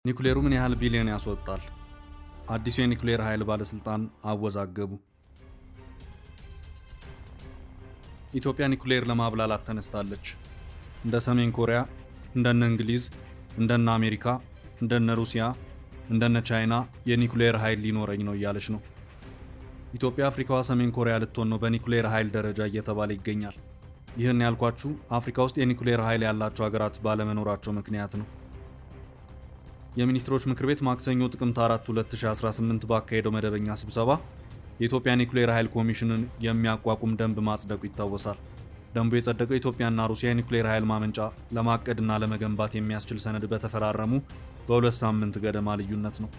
ኒኩሌሩ ምን ያህል ቢሊዮን ያስወጣል? አዲሱ የኒኩሌር ኃይል ባለስልጣን አወዛገቡ። ኢትዮጵያ ኒኩሌር ለማብላላት ተነስታለች። እንደ ሰሜን ኮሪያ፣ እንደነ እንግሊዝ፣ እንደነ አሜሪካ፣ እንደነ ሩሲያ፣ እንደነ ቻይና የኒኩሌር ኃይል ሊኖረኝ ነው እያለች ነው። ኢትዮጵያ አፍሪካዋ ሰሜን ኮሪያ ልትሆን ነው በኒኩሌር ኃይል ደረጃ እየተባለ ይገኛል። ይህን ያልኳችሁ አፍሪካ ውስጥ የኒኩሌር ኃይል ያላቸው ሀገራት ባለመኖራቸው ምክንያት ነው። የሚኒስትሮች ምክር ቤት ማክሰኞ ጥቅምት 4 2018 ባካሄደው መደበኛ ስብሰባ የኢትዮጵያ ኒኩሌር ኃይል ኮሚሽንን የሚያቋቁም ደንብ ማጽደቁ ይታወሳል። ደንቡ የጸደቀው ኢትዮጵያና ሩሲያ የኒኩሌር ኃይል ማመንጫ ለማቀድና ለመገንባት የሚያስችል ሰነድ በተፈራረሙ በ2 ሳምንት ገደማ ልዩነት ነው።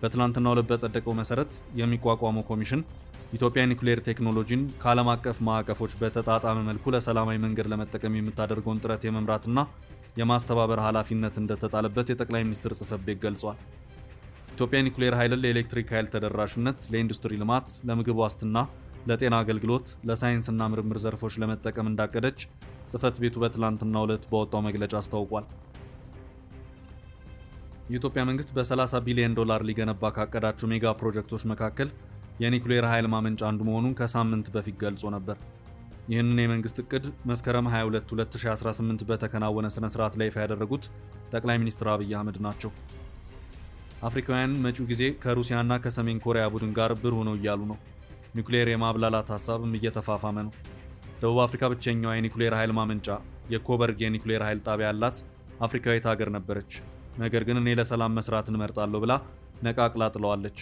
በትላንትናው ዕለት በጸደቀው መሰረት የሚቋቋመው ኮሚሽን ኢትዮጵያ የኒኩሌር ቴክኖሎጂን ከዓለም አቀፍ ማዕቀፎች በተጣጣመ መልኩ ለሰላማዊ መንገድ ለመጠቀም የምታደርገውን ጥረት የመምራትና የማስተባበር ኃላፊነት እንደተጣለበት የጠቅላይ ሚኒስትር ጽሕፈት ቤት ገልጿል። ኢትዮጵያ የኒኩሌር ኃይልን ለኤሌክትሪክ ኃይል ተደራሽነት፣ ለኢንዱስትሪ ልማት፣ ለምግብ ዋስትና፣ ለጤና አገልግሎት፣ ለሳይንስና ምርምር ዘርፎች ለመጠቀም እንዳቀደች ጽሕፈት ቤቱ በትላንትናው ዕለት በወጣው መግለጫ አስታውቋል። የኢትዮጵያ መንግስት በ30 ቢሊዮን ዶላር ሊገነባ ካቀዳቸው ሜጋ ፕሮጀክቶች መካከል የኒኩሌር ኃይል ማመንጫ አንዱ መሆኑን ከሳምንት በፊት ገልጾ ነበር። ይህንን የመንግስት እቅድ መስከረም 22 2018 በተከናወነ ስነ ስርዓት ላይ ይፋ ያደረጉት ጠቅላይ ሚኒስትር አብይ አህመድ ናቸው። አፍሪካውያን መጪው ጊዜ ከሩሲያና ከሰሜን ኮሪያ ቡድን ጋር ብሩህ ነው እያሉ ነው። ኒኩሌር የማብላላት ሀሳብም እየተፋፋመ ነው። ደቡብ አፍሪካ ብቸኛዋ የኒኩሌር ኃይል ማመንጫ የኮበርግ የኒኩሌር ኃይል ጣቢያ ያላት አፍሪካዊት ሀገር ነበረች። ነገር ግን እኔ ለሰላም መስራትን እመርጣለሁ ብላ ነቃቅላ ጥለዋለች።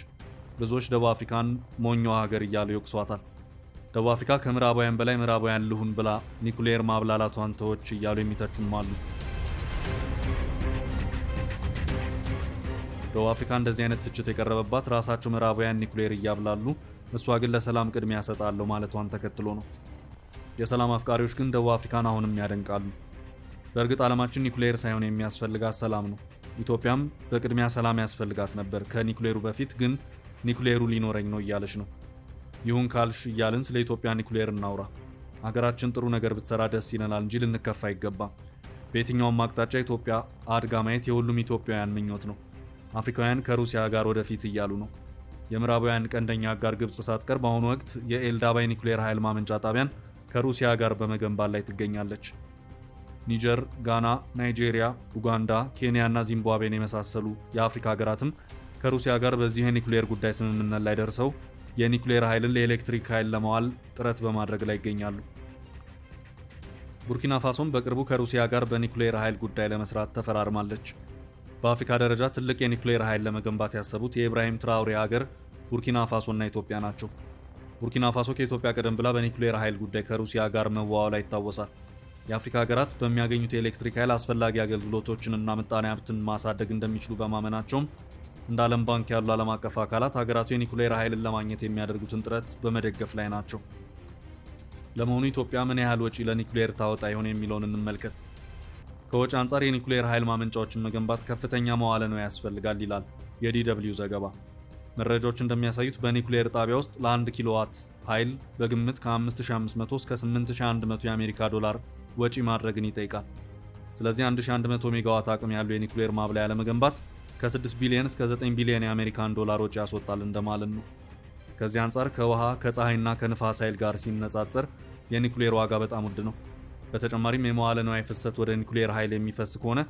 ብዙዎች ደቡብ አፍሪካን ሞኛዋ ሀገር እያሉ ይወቅሷታል። ደቡብ አፍሪካ ከምዕራባውያን በላይ ምዕራባውያን ልሁን ብላ ኒኩሌር ማብላላቷን ተወች እያሉ የሚተቹም አሉ። ደቡብ አፍሪካ እንደዚህ አይነት ትችት የቀረበባት ራሳቸው ምዕራባውያን ኒኩሌር እያብላሉ እሷ ግን ለሰላም ቅድሚያ ሰጣለሁ ማለቷን ተከትሎ ነው። የሰላም አፍቃሪዎች ግን ደቡብ አፍሪካን አሁንም ያደንቃሉ። በእርግጥ ዓለማችን ኒኩሌር ሳይሆን የሚያስፈልጋት ሰላም ነው። ኢትዮጵያም በቅድሚያ ሰላም ያስፈልጋት ነበር ከኒኩሌሩ በፊት፣ ግን ኒኩሌሩ ሊኖረኝ ነው እያለች ነው። ይሁን ካልሽ እያልን ስለ ኢትዮጵያ ኒኩሌር እናውራ። ሀገራችን ጥሩ ነገር ብትሰራ ደስ ይለናል እንጂ ልንከፋ አይገባም። በየትኛውም አቅጣጫ ኢትዮጵያ አድጋ ማየት የሁሉም ኢትዮጵያውያን ምኞት ነው። አፍሪካውያን ከሩሲያ ጋር ወደፊት እያሉ ነው። የምዕራባውያን ቀንደኛ አጋር ግብጽ ሳትቀር በአሁኑ ወቅት የኤልዳባይ ኒኩሌር ኃይል ማመንጫ ጣቢያን ከሩሲያ ጋር በመገንባት ላይ ትገኛለች። ኒጀር፣ ጋና፣ ናይጄሪያ፣ ኡጋንዳ፣ ኬንያ እና ዚምባብዌን የመሳሰሉ የአፍሪካ ሀገራትም ከሩሲያ ጋር በዚህ የኒኩሌር ጉዳይ ስምምነት ላይ ደርሰው የኒኩሌር ኃይልን ለኤሌክትሪክ ኃይል ለማዋል ጥረት በማድረግ ላይ ይገኛሉ። ቡርኪና ፋሶም በቅርቡ ከሩሲያ ጋር በኒኩሌር ኃይል ጉዳይ ለመስራት ተፈራርማለች። በአፍሪካ ደረጃ ትልቅ የኒኩሌር ኃይል ለመገንባት ያሰቡት የኢብራሂም ትራውሬ ሀገር ቡርኪና ፋሶና ኢትዮጵያ ናቸው። ቡርኪና ፋሶ ከኢትዮጵያ ቀደም ብላ በኒኩሌር ኃይል ጉዳይ ከሩሲያ ጋር መዋዋሏ ይታወሳል። የአፍሪካ ሀገራት በሚያገኙት የኤሌክትሪክ ኃይል አስፈላጊ አገልግሎቶችንና ምጣኔ ሀብትን ማሳደግ እንደሚችሉ በማመናቸውም እንደ ዓለም ባንክ ያሉ ዓለም አቀፍ አካላት ሀገራቱ የኒኩሌር ኃይልን ለማግኘት የሚያደርጉትን ጥረት በመደገፍ ላይ ናቸው። ለመሆኑ ኢትዮጵያ ምን ያህል ወጪ ለኒኩሌር ታወጣ ይሆን የሚለውን እንመልከት። ከወጪ አንጻር የኒኩሌር ኃይል ማመንጫዎችን መገንባት ከፍተኛ መዋለ ንዋይ ያስፈልጋል ይላል የዲደብሊው ዘገባ። መረጃዎች እንደሚያሳዩት በኒኩሌር ጣቢያ ውስጥ ለ1 ኪሎዋት ኃይል በግምት ከ5500 እስከ 8100 የአሜሪካ ዶላር ወጪ ማድረግን ይጠይቃል። ስለዚህ 1100 ሜጋዋት አቅም ያለው የኒኩሌር ማብላያ ለመገንባት ከ6 ቢሊዮን እስከ 9 ቢሊዮን የአሜሪካን ዶላር ወጪ ያስወጣል እንደማለት ነው። ከዚህ አንጻር ከውሃ ከፀሐይና ከንፋስ ኃይል ጋር ሲነጻጸር የኒኩሌር ዋጋ በጣም ውድ ነው። በተጨማሪም የመዋለ ንዋይ ፍሰት ወደ ኒኩሌር ኃይል የሚፈስ ከሆነ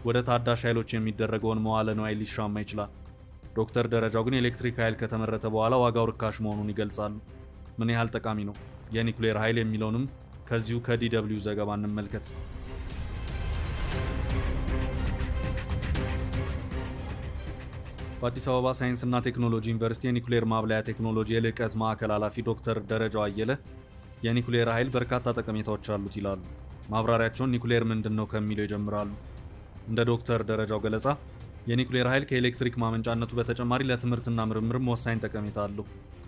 ወደ ታዳሽ ኃይሎች የሚደረገውን መዋለ ንዋይ ሊሻማ ይችላል። ዶክተር ደረጃው ግን የኤሌክትሪክ ኃይል ከተመረተ በኋላ ዋጋው ርካሽ መሆኑን ይገልጻሉ። ምን ያህል ጠቃሚ ነው የኒኩሌር ኃይል የሚለውንም ከዚሁ ከዲደብሊው ዘገባ እንመልከት። በአዲስ አበባ ሳይንስና ቴክኖሎጂ ዩኒቨርሲቲ የኒኩሌር ማብላያ ቴክኖሎጂ የልዕቀት ማዕከል ኃላፊ ዶክተር ደረጃው አየለ የኒኩሌር ኃይል በርካታ ጠቀሜታዎች አሉት ይላሉ። ማብራሪያቸውን ኒኩሌር ምንድነው ከሚለው ይጀምራሉ። እንደ ዶክተር ደረጃው ገለጻ የኒኩሌር ኃይል ከኤሌክትሪክ ማመንጫነቱ በተጨማሪ ለትምህርትና ምርምርም ወሳኝ ጠቀሜታ አለው።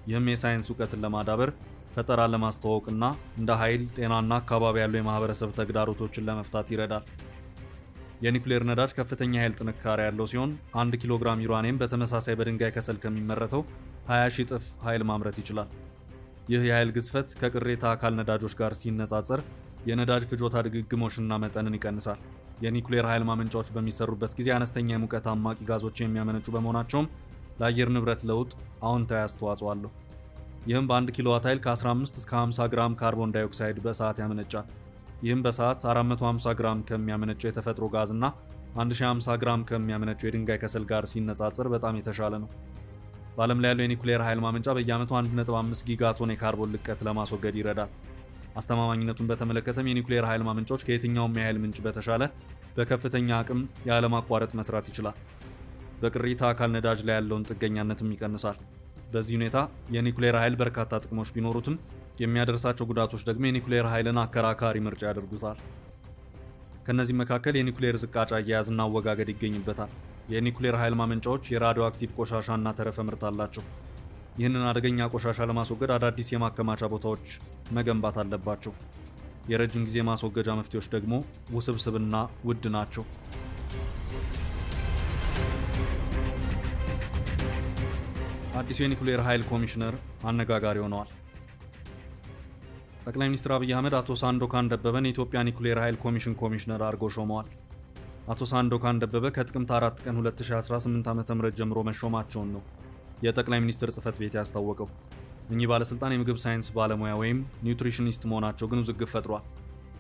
ይህም የሳይንስ እውቀትን ለማዳበር፣ ፈጠራን ለማስተዋወቅና እንደ ኃይል፣ ጤናና አካባቢ ያሉ የማህበረሰብ ተግዳሮቶችን ለመፍታት ይረዳል። የኒኩሌር ነዳጅ ከፍተኛ ኃይል ጥንካሬ ያለው ሲሆን 1 ኪሎ ግራም ዩራኒየም በተመሳሳይ በድንጋይ ከሰል ከሚመረተው 20 ሺህ እጥፍ ኃይል ማምረት ይችላል። ይህ የኃይል ግዝፈት ከቅሬታ አካል ነዳጆች ጋር ሲነጻጸር የነዳጅ ፍጆታ ድግግሞሽና መጠንን ይቀንሳል። የኒኩሌር ኃይል ማመንጫዎች በሚሰሩበት ጊዜ አነስተኛ የሙቀት አማቂ ጋዞች የሚያመነጩ በመሆናቸውም ለአየር ንብረት ለውጥ አዎንታዊ አስተዋጽኦ አለው። ይህም በ1 ኪሎዋት ኃይል ከ15 እስከ 50 ግራም ካርቦን ዳይኦክሳይድ በሰዓት ያመነጫል። ይህም በሰዓት 450 ግራም ከሚያመነጨው የተፈጥሮ ጋዝ እና 1050 ግራም ከሚያመነጨው የድንጋይ ከሰል ጋር ሲነጻጸር በጣም የተሻለ ነው። በዓለም ላይ ያለው የኒኩሌር ኃይል ማመንጫ በየዓመቱ 1.5 ጊጋቶን የካርቦን ልቀት ለማስወገድ ይረዳል። አስተማማኝነቱን በተመለከተም የኒኩሌር ኃይል ማመንጫዎች ከየትኛውም የኃይል ምንጭ በተሻለ በከፍተኛ አቅም ያለማቋረጥ መስራት ይችላል። በቅሪተ አካል ነዳጅ ላይ ያለውን ጥገኛነትም ይቀንሳል። በዚህ ሁኔታ የኒኩሌር ኃይል በርካታ ጥቅሞች ቢኖሩትም የሚያደርሳቸው ጉዳቶች ደግሞ የኒኩሌር ኃይልን አከራካሪ ምርጫ ያደርጉታል። ከነዚህ መካከል የኒኩሌር ዝቃጭ አያያዝና አወጋገድ ይገኝበታል። የኒኩሌር ኃይል ማመንጫዎች የራዲዮ አክቲቭ ቆሻሻና ተረፈ ምርት አላቸው። ይህንን አደገኛ ቆሻሻ ለማስወገድ አዳዲስ የማከማቻ ቦታዎች መገንባት አለባቸው። የረጅም ጊዜ ማስወገጃ መፍትሄዎች ደግሞ ውስብስብና ውድ ናቸው። አዲሱ የኒኩሌር ኃይል ኮሚሽነር አነጋጋሪ ሆነዋል። ጠቅላይ ሚኒስትር አብይ አህመድ አቶ ሳንዶካን ደበበን የኢትዮጵያ ኒኩሌር ኃይል ኮሚሽን ኮሚሽነር አድርገው ሾመዋል። አቶ ሳንዶካን ደበበ ከጥቅምት 4 ቀን 2018 ዓ.ም ጀምሮ መሾማቸውን ነው የጠቅላይ ሚኒስትር ጽህፈት ቤት ያስታወቀው። እኚህ ባለስልጣን የምግብ ሳይንስ ባለሙያ ወይም ኒውትሪሽኒስት መሆናቸው ግን ውዝግብ ፈጥሯል።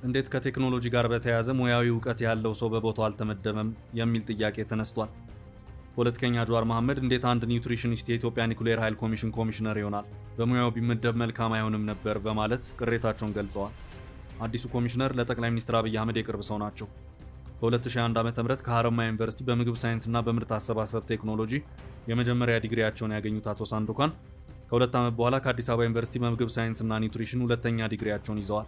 እንዴት ከቴክኖሎጂ ጋር በተያያዘ ሙያዊ እውቀት ያለው ሰው በቦታው አልተመደበም የሚል ጥያቄ ተነስቷል። ፖለቲከኛ ጀዋር መሐመድ እንዴት አንድ ኒውትሪሽኒስት የኢትዮጵያ ኒኩሌር ኃይል ኮሚሽን ኮሚሽነር ይሆናል? በሙያው ቢመደብ መልካም አይሆንም ነበር በማለት ቅሬታቸውን ገልጸዋል። አዲሱ ኮሚሽነር ለጠቅላይ ሚኒስትር አብይ አህመድ የቅርብ ሰው ናቸው። በ2001 ዓ.ም ከሐረማያ ዩኒቨርሲቲ በምግብ ሳይንስና በምርት አሰባሰብ ቴክኖሎጂ የመጀመሪያ ዲግሪያቸውን ያገኙት አቶ ሳንዶካን ከ2 ዓመት በኋላ ከአዲስ አበባ ዩኒቨርሲቲ በምግብ ሳይንስና ኒውትሪሽን ሁለተኛ ዲግሪያቸውን ይዘዋል።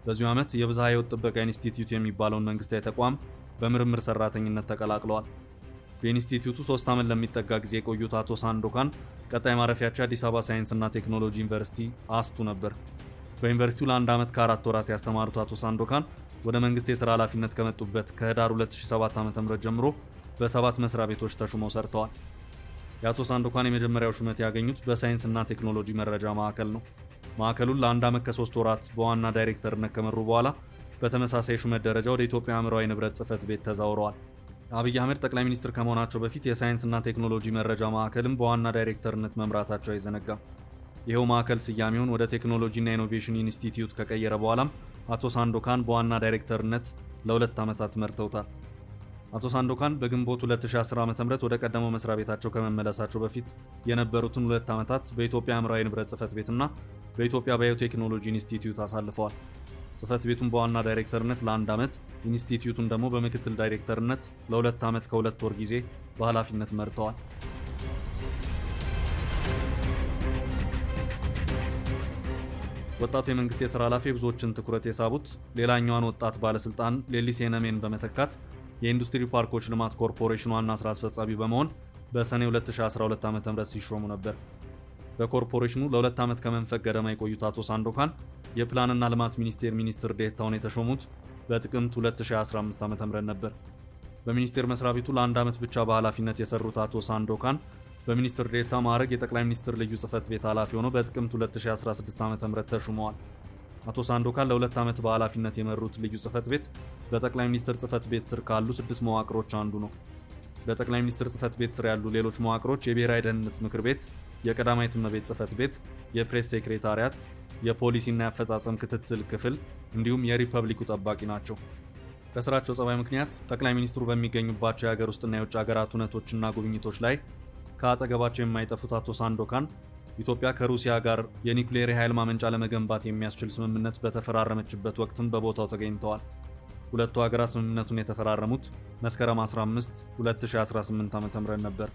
በዚሁ ዓመት የብዝሃ ሕይወት ጥበቃ ኢንስቲትዩት የሚባለውን መንግስታዊ ተቋም በምርምር ሰራተኝነት ተቀላቅለዋል። በኢንስቲትዩቱ 3 ዓመት ለሚጠጋ ጊዜ የቆዩት አቶ ሳንዶካን ቀጣይ ማረፊያቸው አዲስ አበባ ሳይንስና ቴክኖሎጂ ዩኒቨርሲቲ አስቱ ነበር። በዩኒቨርሲቲው ለ1 ዓመት ከ4 ወራት ያስተማሩት አቶ ሳንዶካን ወደ መንግስት የሥራ ኃላፊነት ከመጡበት ከህዳር 2007 ዓ.ም ጀምሮ በ7 መስሪያ ቤቶች ተሹመው ሰርተዋል። የአቶ ሳንዶካን የመጀመሪያው ሹመት ያገኙት በሳይንስና ቴክኖሎጂ መረጃ ማዕከል ነው። ማዕከሉን ለ1 ዓመት ከ3 ወራት በዋና ዳይሬክተርነት ከመሩ በኋላ በተመሳሳይ ሹመት ደረጃ ወደ ኢትዮጵያ አእምሯዊ ንብረት ጽህፈት ቤት ተዛውረዋል። አብይ አህመድ ጠቅላይ ሚኒስትር ከመሆናቸው በፊት የሳይንስና ቴክኖሎጂ መረጃ ማዕከልም በዋና ዳይሬክተርነት መምራታቸው አይዘነጋም። ይኸው ማዕከል ስያሜውን ወደ ቴክኖሎጂና ኢኖቬሽን ኢንስቲትዩት ከቀየረ በኋላም አቶ ሳንዶካን በዋና ዳይሬክተርነት ለ2 ዓመታት መርተውታል። አቶ ሳንዶካን በግንቦት 2010 ዓ.ም ወደ ቀደመው መስሪያ ቤታቸው ከመመለሳቸው በፊት የነበሩትን 2 ዓመታት በኢትዮጵያ አእምሯዊ ንብረት ጽህፈት ቤትና በኢትዮጵያ ባዮቴክኖሎጂ ኢንስቲትዩት አሳልፈዋል። ጽህፈት ቤቱን በዋና ዳይሬክተርነት ለ1 ዓመት፣ ኢንስቲትዩቱን ደግሞ በምክትል ዳይሬክተርነት ለ2 ዓመት ከ2 ወር ጊዜ በኃላፊነት መርተዋል። ወጣቱ የመንግስት የሥራ ኃላፊ ብዙዎችን ትኩረት የሳቡት ሌላኛዋን ወጣት ባለስልጣን ሌሊሴ ነሜን በመተካት የኢንዱስትሪ ፓርኮች ልማት ኮርፖሬሽን ዋና ስራ አስፈጻሚ በመሆን በሰኔ 2012 ዓ.ም ሲሾሙ ነበር። በኮርፖሬሽኑ ለ2 ዓመት ከመንፈቅ ገደማ የቆዩት አቶ ሳንዶካን የፕላንና ልማት ሚኒስቴር ሚኒስትር ዴኤታውን የተሾሙት በጥቅምት 2015 ዓ.ም ነበር። በሚኒስቴር መስሪያ ቤቱ ለ1 ዓመት ብቻ በኃላፊነት የሰሩት አቶ ሳንዶካን በሚኒስትር ዴኤታ ማዕረግ የጠቅላይ ሚኒስትር ልዩ ጽህፈት ቤት ኃላፊ ሆነው በጥቅምት 2016 ዓ.ም ተሹመዋል። አቶ ሳንዶካን ለ2 ዓመት በኃላፊነት የመሩት ልዩ ጽህፈት ቤት በጠቅላይ ሚኒስትር ጽህፈት ቤት ስር ካሉ 6 መዋቅሮች አንዱ ነው። በጠቅላይ ሚኒስትር ጽህፈት ቤት ስር ያሉ ሌሎች መዋቅሮች የብሔራዊ ደህንነት ምክር ቤት፣ የቀዳማዊት እመቤት ጽህፈት ቤት፣ የፕሬስ ሴክሬታሪያት፣ የፖሊሲና የአፈጻጸም ክትትል ክፍል እንዲሁም የሪፐብሊኩ ጠባቂ ናቸው። በስራቸው ጸባይ ምክንያት ጠቅላይ ሚኒስትሩ በሚገኙባቸው የሀገር ውስጥና የውጭ ሀገራት ሁነቶችና ጉብኝቶች ላይ ከአጠገባቸው የማይጠፉት አቶ ሳንዶካን ኢትዮጵያ ከሩሲያ ጋር የኒኩሌር ኃይል ማመንጫ ለመገንባት የሚያስችል ስምምነት በተፈራረመችበት ወቅትም በቦታው ተገኝተዋል። ሁለቱ ሀገራት ስምምነቱን የተፈራረሙት መስከረም 15 2018 ዓ.ም ነበር።